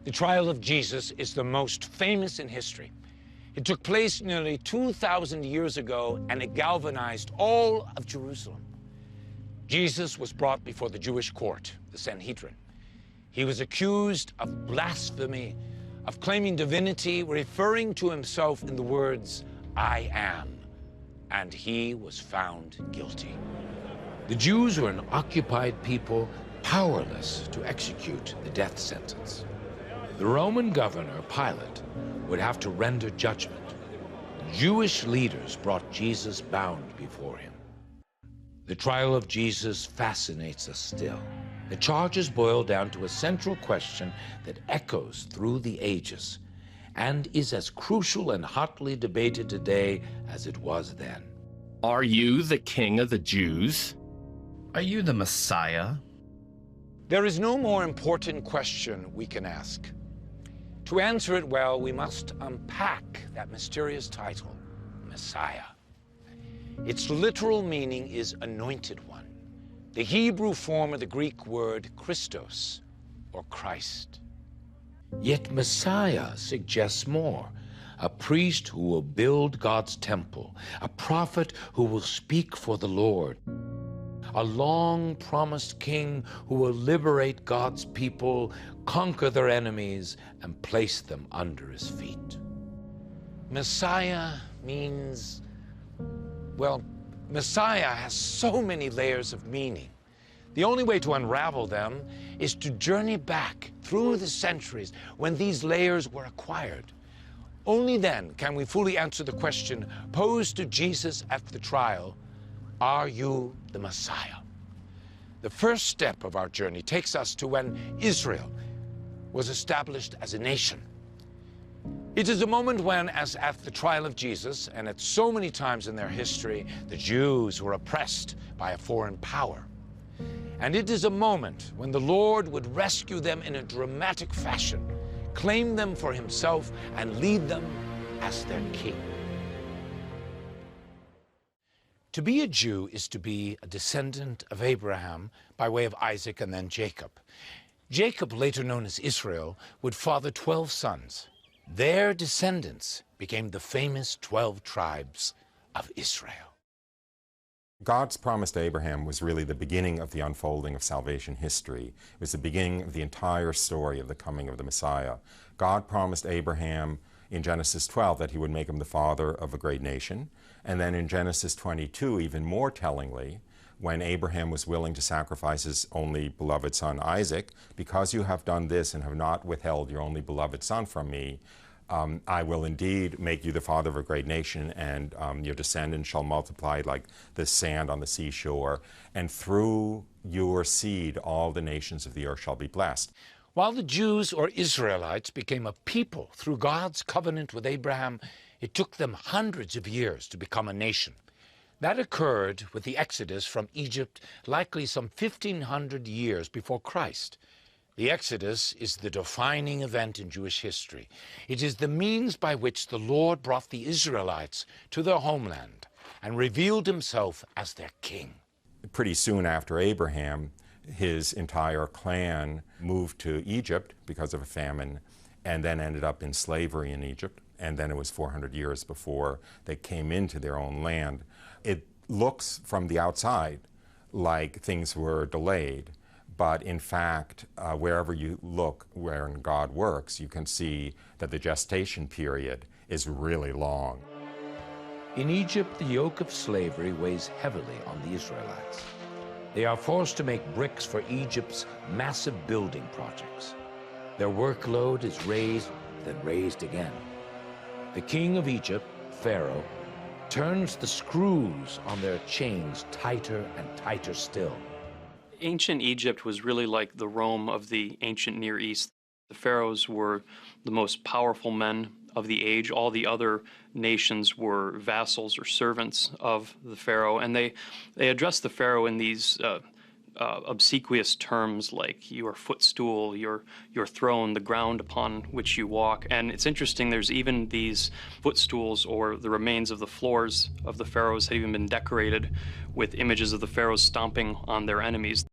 The trial of Jesus is the most famous in history. It took place nearly 2,000 years ago, and it galvanized all of Jerusalem. Jesus was brought before the Jewish court, the Sanhedrin. He was accused of blasphemy, of claiming divinity, referring to himself in the words, "I am," and he was found guilty. The Jews were an occupied people, powerless to execute the death sentence. The Roman governor, Pilate, would have to render judgment. Jewish leaders brought Jesus bound before him. The trial of Jesus fascinates us still. The charges boil down to a central question that echoes through the ages and is as crucial and hotly debated today as it was then. Are you the King of the Jews? Are you the Messiah? There is no more important question we can ask. To answer it well, we must unpack that mysterious title, Messiah. Its literal meaning is anointed one, the Hebrew form of the Greek word Christos, or Christ. Yet Messiah suggests more. A priest who will build God's temple, a prophet who will speak for the Lord, a long-promised king who will liberate God's people, conquer their enemies, and place them under his feet. Messiah means, well, Messiah has so many layers of meaning. The only way to unravel them is to journey back through the centuries when these layers were acquired. Only then can we fully answer the question posed to Jesus at the trial, are you the Messiah? The first step of our journey takes us to when Israel was established as a nation. It is a moment when, as at the trial of Jesus, and at so many times in their history, the Jews were oppressed by a foreign power. And it is a moment when the Lord would rescue them in a dramatic fashion, claim them for himself, and lead them as their king. To be a Jew is to be a descendant of Abraham by way of Isaac and then Jacob. Jacob, later known as Israel, would father 12 sons. Their descendants became the famous 12 tribes of Israel. God's promise to Abraham was really the beginning of the unfolding of salvation history. It was the beginning of the entire story of the coming of the Messiah. God promised Abraham in Genesis 12 that he would make him the father of a great nation. And then in Genesis 22, even more tellingly, when Abraham was willing to sacrifice his only beloved son Isaac, because you have done this and have not withheld your only beloved son from me, I will indeed make you the father of a great nation, and your descendants shall multiply like the sand on the seashore, and through your seed all the nations of the earth shall be blessed. While the Jews or Israelites became a people through God's covenant with Abraham, it took them hundreds of years to become a nation. That occurred with the Exodus from Egypt, likely some 1,500 years before Christ. The Exodus is the defining event in Jewish history. It is the means by which the Lord brought the Israelites to their homeland and revealed himself as their king. Pretty soon after Abraham, his entire clan moved to Egypt because of a famine, and then ended up in slavery in Egypt. And then it was 400 years before they came into their own land. It looks from the outside like things were delayed, but in fact, wherever you look, where God works, you can see that the gestation period is really long. In Egypt, the yoke of slavery weighs heavily on the Israelites. They are forced to make bricks for Egypt's massive building projects. Their workload is raised, then raised again. The king of Egypt, Pharaoh, turns the screws on their chains tighter and tighter still. Ancient Egypt was really like the Rome of the ancient Near East. The pharaohs were the most powerful men of the age. All the other nations were vassals or servants of the pharaoh, and they addressed the pharaoh in these obsequious terms like your footstool, your throne, the ground upon which you walk. And it's interesting, there's even these footstools, or the remains of the floors of the pharaohs had even been decorated with images of the pharaohs stomping on their enemies.